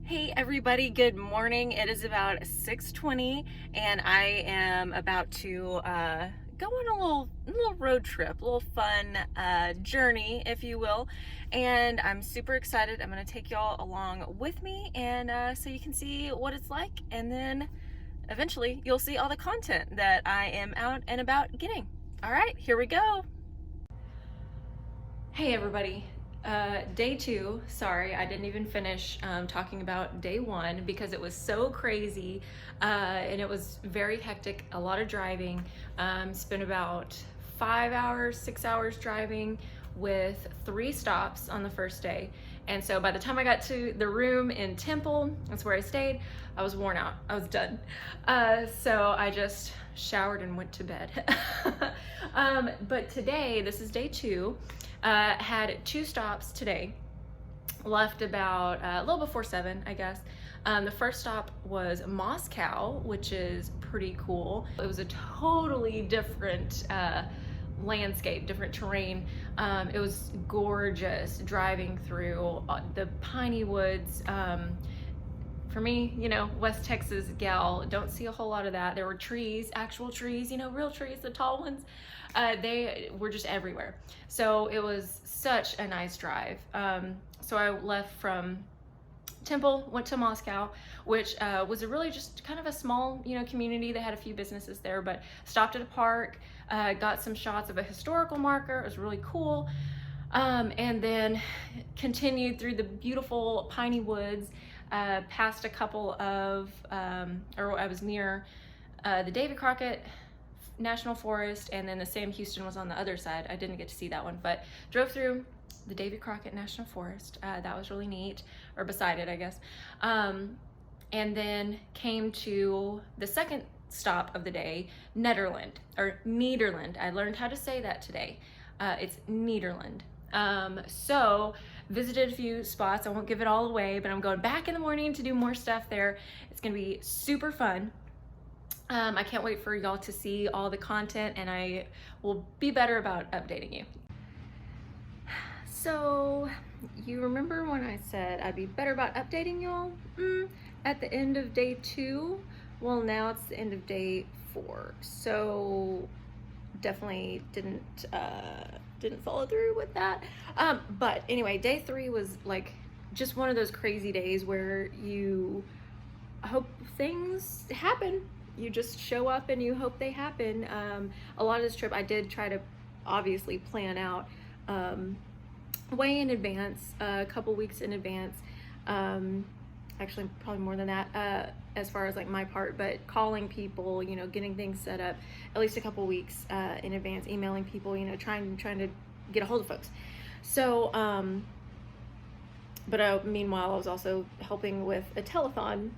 Hey everybody, good morning. It is about 6:20 and I am about to go on a little road trip, a little fun journey, if you will. And I'm super excited. I'm going to take y'all along with me and so you can see what it's like, and then eventually you'll see all the content that I am out and about getting. All right, here we go. Hey everybody, day two. Sorry, I didn't even finish talking about day one because it was so crazy and it was very hectic, a lot of driving. Spent about 5 hours, 6 hours driving with 3 stops on the first day. And so by the time I got to the room in Temple, that's where I stayed, I was worn out. I was done. So I just showered and went to bed. But today, this is day two. Had 2 stops today. Left about a little before 7, I guess. The first stop was Moscow, which is pretty cool. It was a totally different landscape, different terrain. It was gorgeous driving through the piney woods. For me, West Texas gal, don't see a whole lot of that. There were trees, actual trees, real trees, the tall ones. They were just everywhere. So it was such a nice drive. So I left from Temple, went to Moscow, which was a really just kind of a small, community. They had a few businesses there, but stopped at a park, got some shots of a historical marker. It was really cool. And then continued through the beautiful piney woods, past a couple of, or I was near the David Crockett National Forest, and then the Sam Houston was on the other side. I didn't get to see that one, but drove through the David Crockett National Forest. That was really neat, or beside it, I guess. And then came to the second stop of the day, Nederland, or Nederland. I learned how to say that today. It's Nederland. So visited a few spots. I won't give it all away, but I'm going back in the morning to do more stuff there. It's gonna be super fun. I can't wait for y'all to see all the content, and I will be better about updating you. So you remember when I said I'd be better about updating y'all at the end of day 2? Well, now it's the end of day 4. So definitely didn't follow through with that. But anyway, day 3 was like just one of those crazy days where you hope things happen. You just show up and you hope they happen. A lot of this trip I did try to obviously plan out way in advance, a couple weeks in advance. Actually probably more than that, as far as like my part, but calling people, getting things set up at least a couple weeks in advance, emailing people, trying to get a hold of folks. So but meanwhile I was also helping with a telethon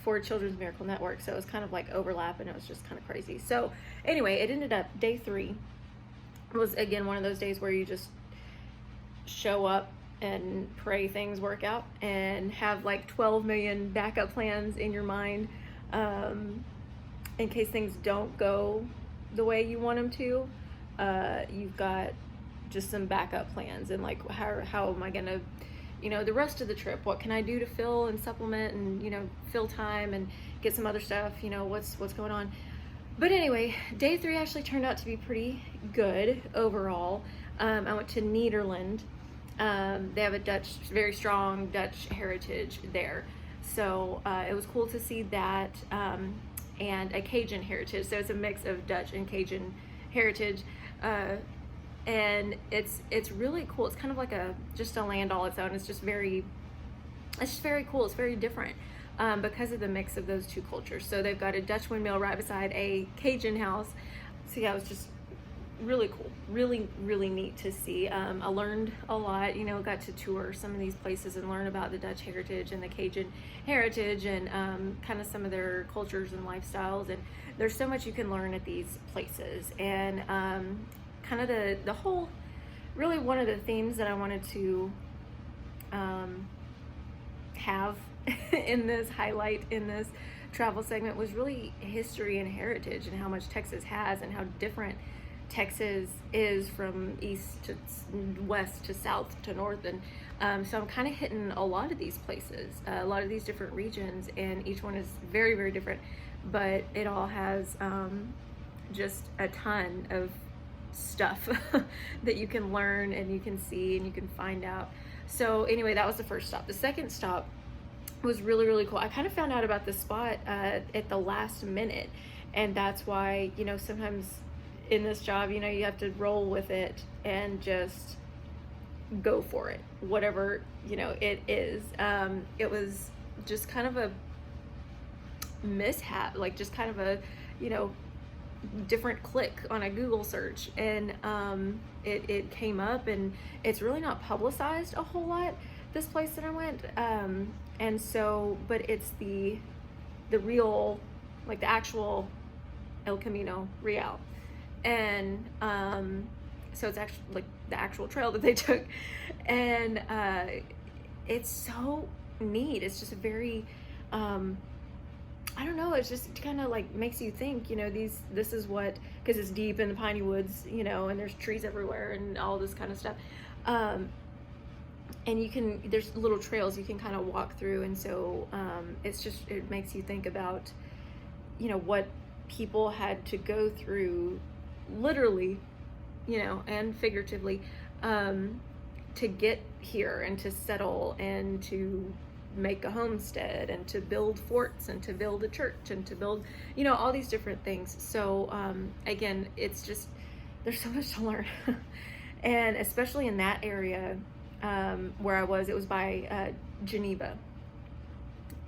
for Children's Miracle Network, so it was kind of like overlap, and it was just kind of crazy. So anyway, it ended up day 3 was again one of those days where you just show up and pray things work out and have like 12 million backup plans in your mind in case things don't go the way you want them to. You've got just some backup plans, and like how am I gonna, the rest of the trip, what can I do to fill and supplement and fill time and get some other stuff, what's going on. But anyway, day 3 actually turned out to be pretty good overall. I went to Nederland. They have a very strong Dutch heritage there. So it was cool to see that, and a Cajun heritage. So it's a mix of Dutch and Cajun heritage. And it's really cool. It's kind of like just a land all its own. It's just very cool. It's very different because of the mix of those two cultures. So they've got a Dutch windmill right beside a Cajun house. So yeah, it was just really cool, really neat to see. I learned a lot, got to tour some of these places and learn about the Dutch heritage and the Cajun heritage, and kind of some of their cultures and lifestyles. And there's so much you can learn at these places. And kind of the whole, really one of the themes that I wanted to have in this highlight in this travel segment was really history and heritage, and how much Texas has, and how different Texas is from east to west to south to north. And So I'm kind of hitting a lot of these places, a lot of these different regions, and each one is very, very different, but it all has just a ton of stuff that you can learn and you can see and you can find out. So anyway, that was the first stop. The second stop was really, really cool. I kind of found out about this spot at the last minute, and that's why, you know, sometimes in this job, you know, you have to roll with it and just go for it, whatever, you know, it is. It was just kind of a mishap, like just kind of a, you know, different click on a Google search, and it came up, and it's really not publicized a whole lot, this place that I went, and so, but it's the real, like the actual El Camino Real, and so it's actually like the actual trail that they took, and it's so neat. It's just a very I don't know, it's just kind of like makes you think, you know, this is what, because it's deep in the piney woods, you know, and there's trees everywhere and all this kind of stuff, and there's little trails you can kind of walk through, and so it's just, it makes you think about, you know, what people had to go through, literally, you know, and figuratively, to get here and to settle and to make a homestead and to build forts and to build a church and to build, you know, all these different things. So again, it's just, there's so much to learn. And especially in that area where I was, it was by Geneva,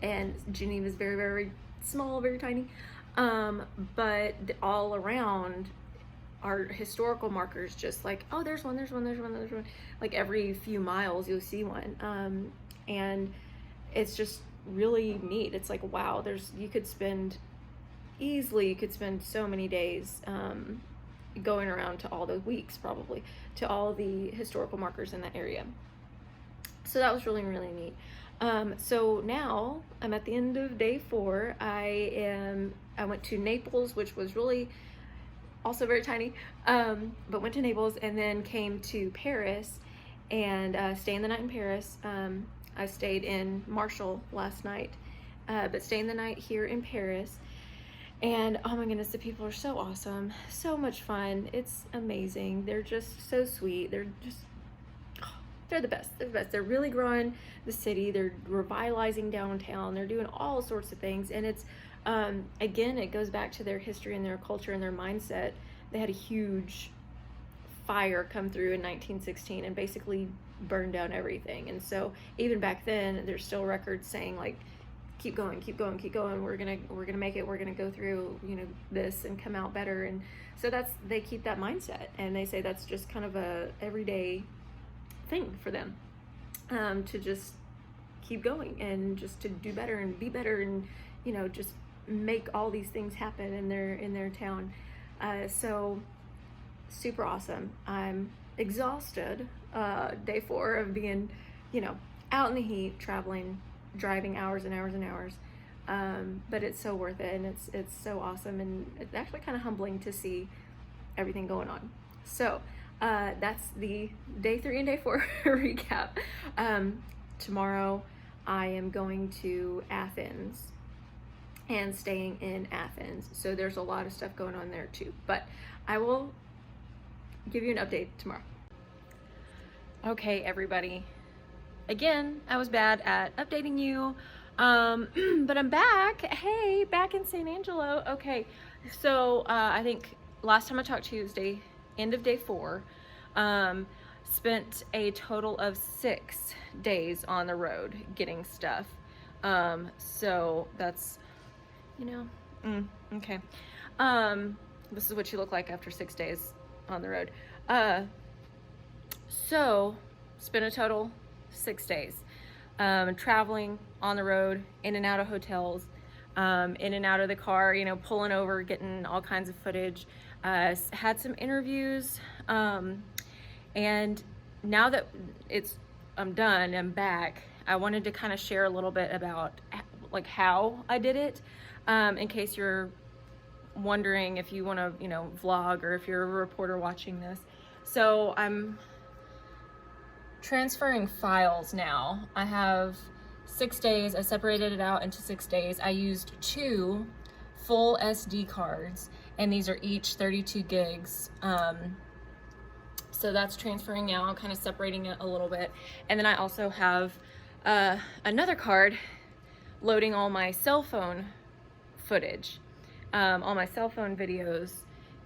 and Geneva is very, very small, very tiny, but all around are historical markers, just like, oh, there's one, like every few miles you'll see one, and it's just really neat. It's like, wow, you could spend so many days going around to all the weeks, probably, to all the historical markers in that area. So that was really, really neat. So now I'm at the end of day 4. I went to Naples, which was really also very tiny, but went to Naples and then came to Paris and staying the night in Paris. I stayed in Marshall last night, but staying the night here in Paris. And oh my goodness, the people are so awesome, so much fun. It's amazing. They're just so sweet. They're the best. They're the best. They're really growing the city. They're revitalizing downtown. They're doing all sorts of things. And it's, again, it goes back to their history and their culture and their mindset. They had a huge fire come through in 1916 and basically burned down everything. And so even back then, there's still records saying, like, keep going, we're gonna make it, we're gonna go through, you know, this and come out better. And so they keep that mindset, and they say that's just kind of a everyday thing for them, to just keep going and just to do better and be better, and, you know, just make all these things happen in their town. So super awesome. I'm exhausted, day 4 of being, you know, out in the heat, traveling, driving hours and hours and hours, but it's so worth it, and it's so awesome, and it's actually kind of humbling to see everything going on. So that's the day 3 and day 4 recap. Tomorrow I am going to Athens and staying in Athens, so there's a lot of stuff going on there too, but I will give you an update tomorrow. Okay, everybody. Again, I was bad at updating you, but I'm back. Hey, back in San Angelo. Okay, so I think last time I talked to you was end of day 4. Spent a total of 6 days on the road getting stuff. So that's, you know, okay. This is what you look like after 6 days on the road. So spent a total 6 days traveling on the road, in and out of hotels, in and out of the car, you know, pulling over, getting all kinds of footage, had some interviews, and now that I'm done, I'm back, I wanted to kind of share a little bit about like how I did it, in case you're wondering if you want to, you know, vlog, or if you're a reporter watching this. So I'm transferring files now. I have 6 days. I separated it out into 6 days. I used 2 full SD cards, and these are each 32 gigs. So that's transferring now, kind of separating it a little bit. And then I also have another card loading all my cell phone footage, all my cell phone videos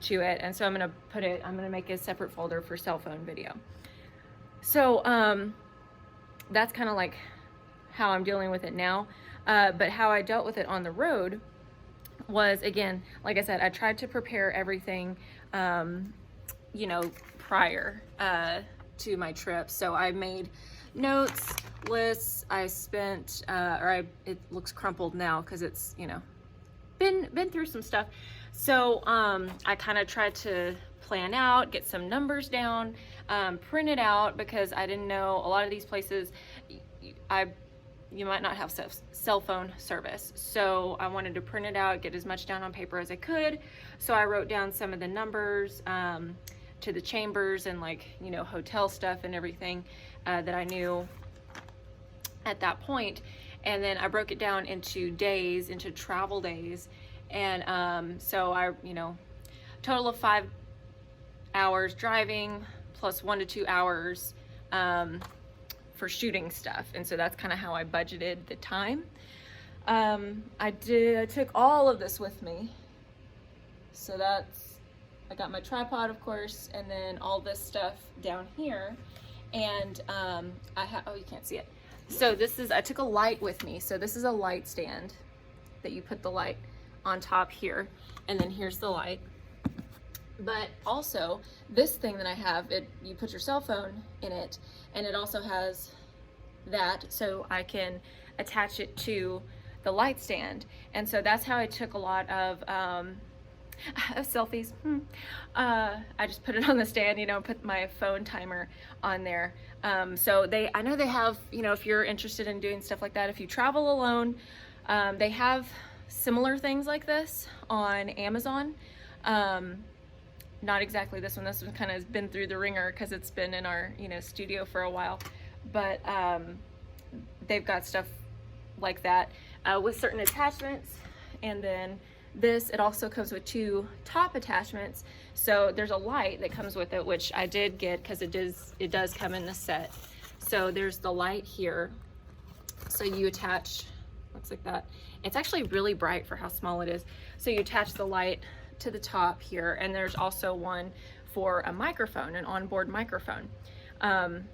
to it. And so I'm gonna make a separate folder for cell phone video. So that's kind of like how I'm dealing with it now. But how I dealt with it on the road was, again, like I said, I tried to prepare everything, you know, prior to my trip. So I made notes, lists. I spent, it looks crumpled now because it's, you know, been through some stuff. So I kind of tried to plan out, get some numbers down, print it out, because I didn't know a lot of these places you might not have cell phone service. So I wanted to print it out, get as much down on paper as I could. So I wrote down some of the numbers to the chambers and, like, you know, hotel stuff and everything that I knew at that point. And then I broke it down into days, into travel days. And so I, you know, total of 5 hours driving plus 1 to 2 hours for shooting stuff. And so that's kind of how I budgeted the time. I took all of this with me. So I got my tripod, of course, and then all this stuff down here. And oh, you can't see it. So I took a light with me. So this is a light stand that you put the light on top here, and then here's the light. But also this thing that I have, you put your cell phone in it, and it also has that, so I can attach it to the light stand. And so that's how I took a lot of selfies. I just put it on the stand, you know, put my phone timer on there. So I know they have, you know, if you're interested in doing stuff like that, if you travel alone, they have similar things like this on Amazon. Not exactly this one. This one kind of has been through the ringer because it's been in our, you know, studio for a while. But they've got stuff like that with certain attachments. And then it also comes with 2 top attachments. So there's a light that comes with it, which I did get because it does come in the set. So there's the light here. So you attach, looks like that. It's actually really bright for how small it is. So you attach the light to the top here, and there's also one for a microphone, an onboard microphone. And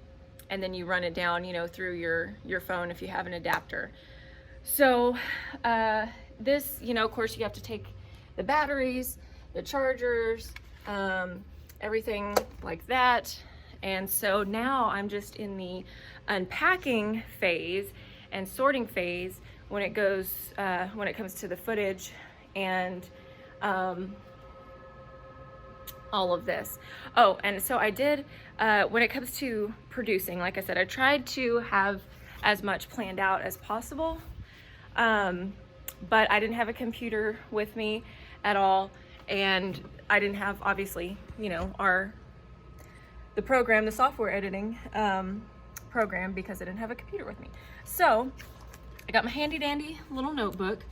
then you run it down, you know, through your phone if you have an adapter. So this, you know, of course you have to take the batteries, the chargers, everything like that. And so now I'm just in the unpacking phase and sorting phase when it comes to the footage and all of this. Oh, and so I did, when it comes to producing, like I said, I tried to have as much planned out as possible, but I didn't have a computer with me at all, and I didn't have, obviously, you know, the software editing program, because I didn't have a computer with me. So I got my handy dandy little notebook.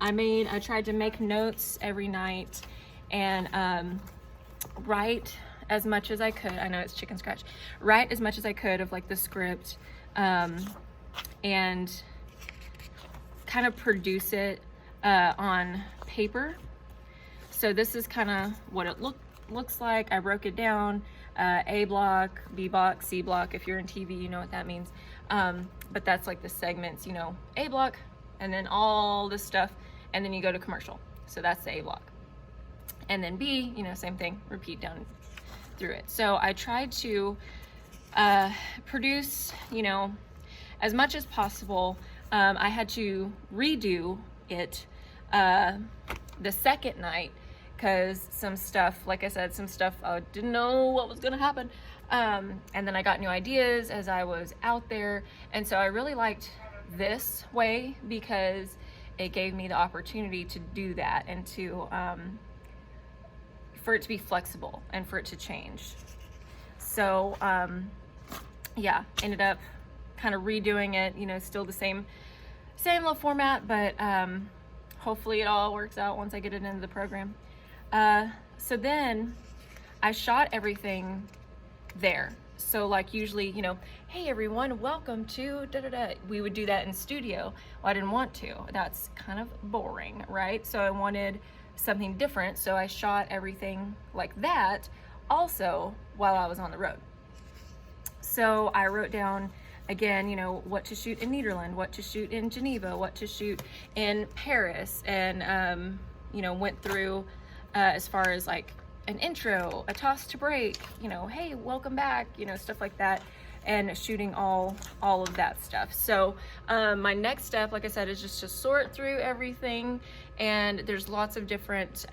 I tried to make notes every night and write as much as I could. I know it's chicken scratch. Write as much as I could of, like, the script, and kind of produce it on paper. So this is kind of what it looks like. I broke it down, A block, B block, C block. If you're in TV, you know what that means. But that's like the segments, you know, A block, and then all this stuff, and then you go to commercial. So that's the A block. And then B, you know, same thing, repeat down through it. So I tried to produce, you know, as much as possible. I had to redo it the second night because some stuff, like I said, I didn't know what was gonna happen. And then I got new ideas as I was out there. And so I really liked this way because it gave me the opportunity to do that and to, for it to be flexible and for it to change. So yeah, ended up kind of redoing it, you know, still the same little format, but hopefully it all works out once I get it into the program. So then I shot everything there. So like usually, you know, hey everyone, welcome to da da da. We would do that in studio. Well, I didn't want to. That's kind of boring, right? So I wanted something different. So I shot everything like that also while I was on the road. So I wrote down again, you know, what to shoot in Nederland, what to shoot in Geneva, what to shoot in Paris, and you know, went through as far as like an intro, a toss to break, you know, hey, welcome back, you know, stuff like that, and shooting all of that stuff. So my next step, like I said, is just to sort through everything, and there's lots of different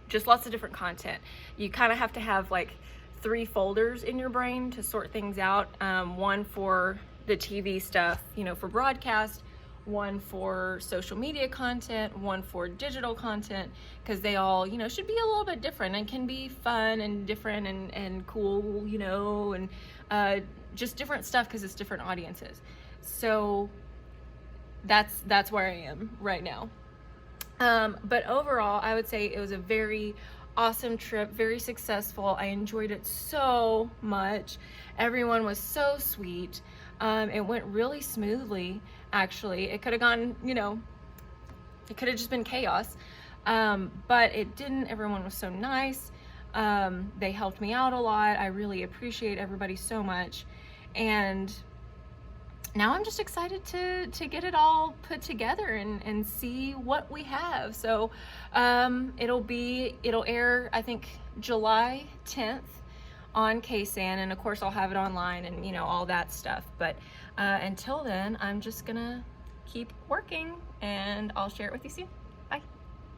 just lots of different content. You kind of have to have like 3 folders in your brain to sort things out. One for the TV stuff, you know, for broadcast, one for social media content, one for digital content, because they all, you know, should be a little bit different and can be fun and different and cool, you know, and just different stuff because it's different audiences. So that's where I am right now. But overall, I would say it was a very awesome trip, very successful. I enjoyed it so much. Everyone was so sweet. It went really smoothly, actually. It could have gone, you know, it could have just been chaos. But it didn't. Everyone was so nice. They helped me out a lot. I really appreciate everybody so much. And now I'm just excited to get it all put together and see what we have. So it'll air, I think, July 10th on KSAN, and of course I'll have it online and, you know, all that stuff. But until then, I'm just gonna keep working, and I'll share it with you soon.